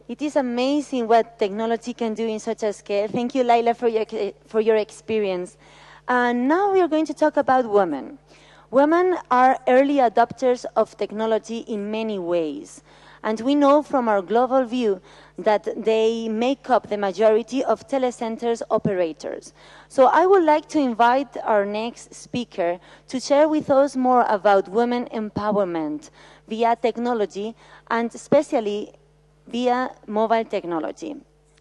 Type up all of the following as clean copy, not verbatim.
It is amazing what technology can do in such a scale. Thank you, Laila, for your experience. And now we are going to talk about women. Women are early adopters of technology in many ways. And we know from our global view that they make up the majority of telecenters operators. So I would like to invite our next speaker to share with us more about women empowerment via technology, and especially via mobile technology.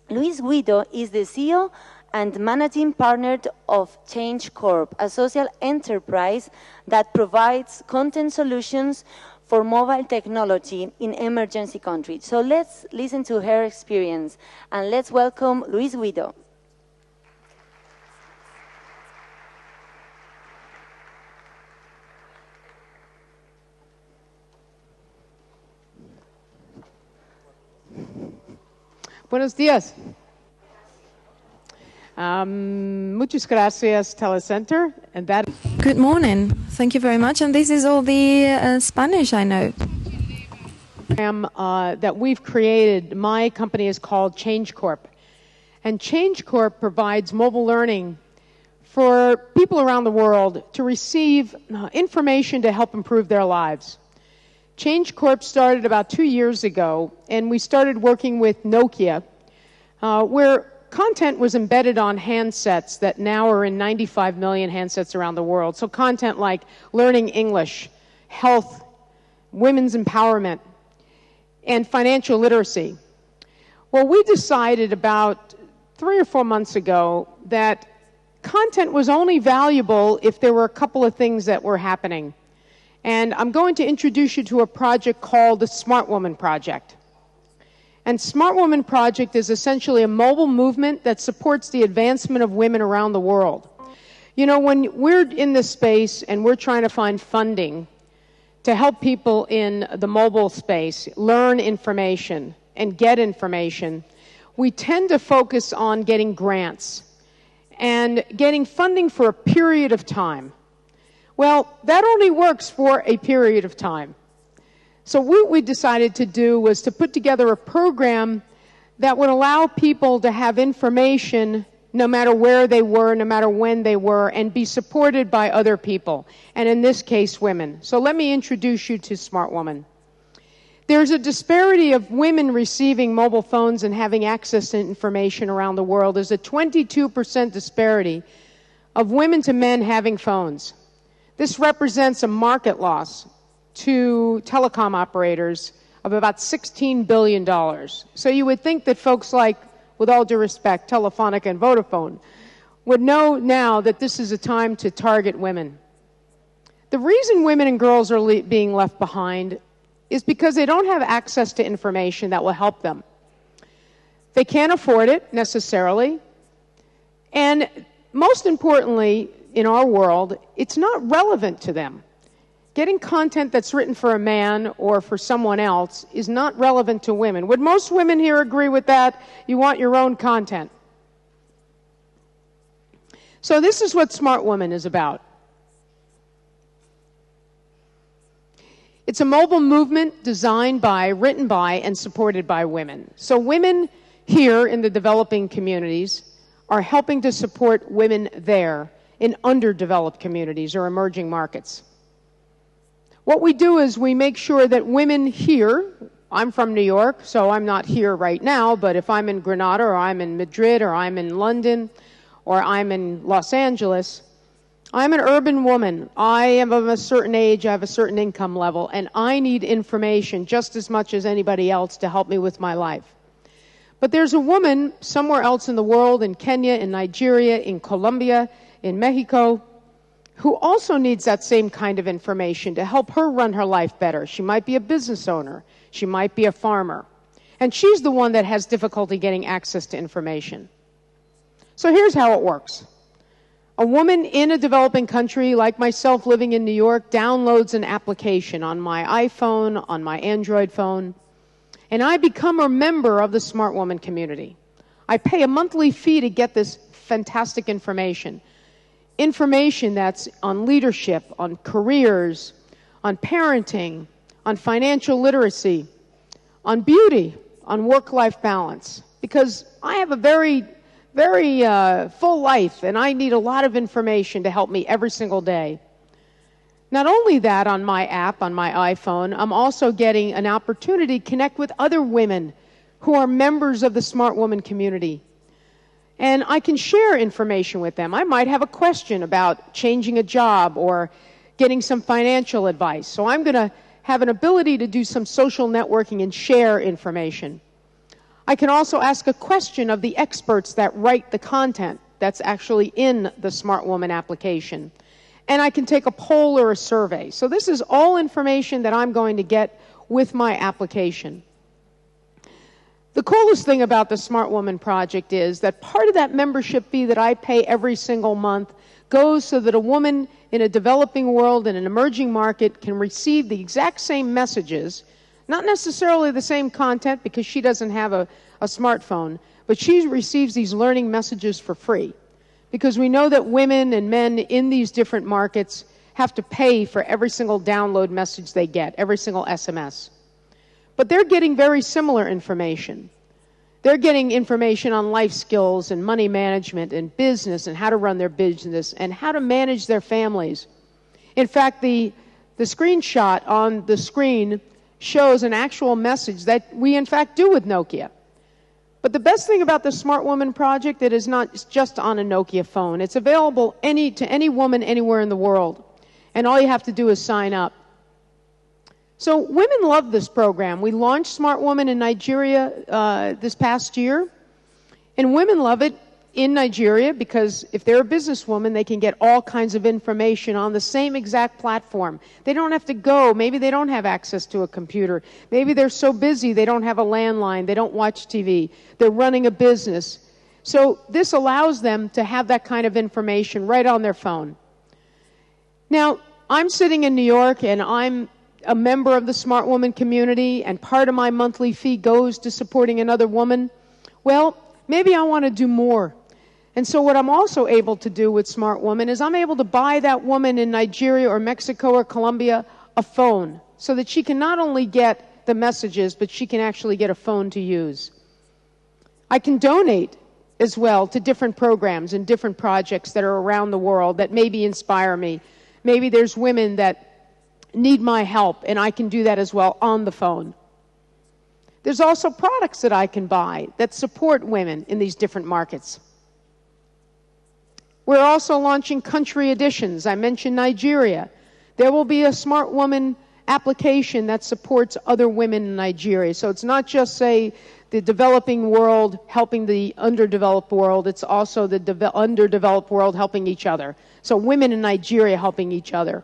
Louise Guido is the CEO and managing partner of ChangeCorp, a social enterprise that provides content solutions for mobile technology in emergency countries. So let's listen to her experience, and let's welcome Louise Guido. Buenos días. Muchas gracias, Telecenter. And that. Good morning. Thank you very much. And this is all the Spanish I know. That we've created, my company is called ChangeCorp. And ChangeCorp provides mobile learning for people around the world to receive information to help improve their lives. ChangeCorp started about 2 years ago, and we started working with Nokia, where content was embedded on handsets that now are in 95 million handsets around the world. So content like learning English, health, women's empowerment, and financial literacy. Well, we decided about 3 or 4 months ago that content was only valuable if there were a couple of things that were happening. And I'm going to introduce you to a project called the Smart Woman Project. And Smart Woman Project is essentially a mobile movement that supports the advancement of women around the world. You know, when we're in this space and we're trying to find funding to help people in the mobile space learn information and get information, we tend to focus on getting grants and getting funding for a period of time. Well, that only works for a period of time. So what we decided to do was to put together a program that would allow people to have information no matter where they were, no matter when they were, and be supported by other people, and in this case, women. So let me introduce you to Smart Woman. There's a disparity of women receiving mobile phones and having access to information around the world. There's a 22% disparity of women to men having phones. This represents a market loss to telecom operators of about $16 billion. So you would think that folks like, with all due respect, Telefonica and Vodafone, would know now that this is a time to target women. The reason women and girls are being left behind is because they don't have access to information that will help them. They can't afford it necessarily, and most importantly, in our world, it's not relevant to them. Getting content that's written for a man or for someone else is not relevant to women. Would most women here agree with that? You want your own content. So this is what Smart Woman is about. It's a mobile movement designed by, written by, and supported by women. So women here in the developing communities are helping to support women there in underdeveloped communities or emerging markets. What we do is we make sure that women here, I'm from New York, so I'm not here right now, but if I'm in Granada or I'm in Madrid or I'm in London or I'm in Los Angeles, I'm an urban woman. I am of a certain age, I have a certain income level, and I need information just as much as anybody else to help me with my life. But there's a woman somewhere else in the world, in Kenya, in Nigeria, in Colombia, in Mexico, who also needs that same kind of information to help her run her life better. She might be a business owner. She might be a farmer. And she's the one that has difficulty getting access to information. So here's how it works. A woman in a developing country, like myself living in New York, downloads an application on my iPhone, on my Android phone, and I become a member of the Smart Woman community. I pay a monthly fee to get this fantastic information. Information that's on leadership, on careers, on parenting, on financial literacy, on beauty, on work-life balance, because I have a very full life, and I need a lot of information to help me every single day. Not only that, on my app, on my iPhone, I'm also getting an opportunity to connect with other women who are members of the Smart Woman community. And I can share information with them. I might have a question about changing a job or getting some financial advice. So I'm going to have an ability to do some social networking and share information. I can also ask a question of the experts that write the content that's actually in the Smart Woman application. And I can take a poll or a survey. So this is all information that I'm going to get with my application. The coolest thing about the Smart Woman project is that part of that membership fee that I pay every single month goes so that a woman in a developing world, in an emerging market, can receive the exact same messages, not necessarily the same content because she doesn't have a smartphone, but she receives these learning messages for free. Because we know that women and men in these different markets have to pay for every single download message they get, every single SMS. But they're getting very similar information. They're getting information on life skills and money management and business and how to run their business and how to manage their families. In fact, the screenshot on the screen shows an actual message that we in fact do with Nokia. But the best thing about the Smart Woman project, it is not just on a Nokia phone. It's available to any woman anywhere in the world. And all you have to do is sign up. So women love this program. We launched Smart Woman in Nigeria this past year. And women love it in Nigeria because if they're a businesswoman, they can get all kinds of information on the same exact platform. They don't have to go. Maybe they don't have access to a computer. Maybe they're so busy they don't have a landline. They don't watch TV. They're running a business. So this allows them to have that kind of information right on their phone. Now, I'm sitting in New York and I'm a member of the Smart Woman community, and part of my monthly fee goes to supporting another woman. Well, maybe I want to do more. And so what I'm also able to do with Smart Woman is I'm able to buy that woman in Nigeria or Mexico or Colombia a phone so that she can not only get the messages, but she can actually get a phone to use. I can donate as well to different programs and different projects that are around the world that maybe inspire me. Maybe there's women that need my help, and I can do that as well on the phone. There's also products that I can buy that support women in these different markets. We're also launching country editions. I mentioned Nigeria. There will be a Smart Woman application that supports other women in Nigeria. So it's not just, say, the developing world helping the underdeveloped world. It's also the underdeveloped world helping each other. So women in Nigeria helping each other.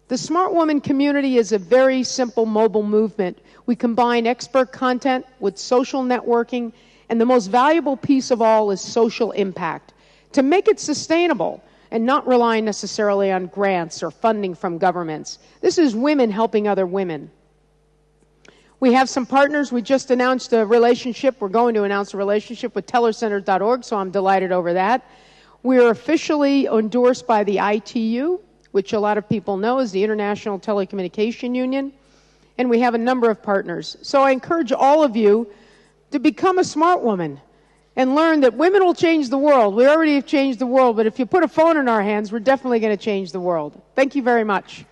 The Smart Woman community is a very simple mobile movement. We combine expert content with social networking, and the most valuable piece of all is social impact. To make it sustainable and not rely necessarily on grants or funding from governments. This is women helping other women. We have some partners. We just announced a relationship. We're going to announce a relationship with tellercenters.org, so I'm delighted over that. We are officially endorsed by the ITU, which a lot of people know is the International Telecommunication Union, and we have a number of partners. So I encourage all of you to become a smart woman and learn that women will change the world. We already have changed the world, but if you put a phone in our hands, we're definitely going to change the world. Thank you very much.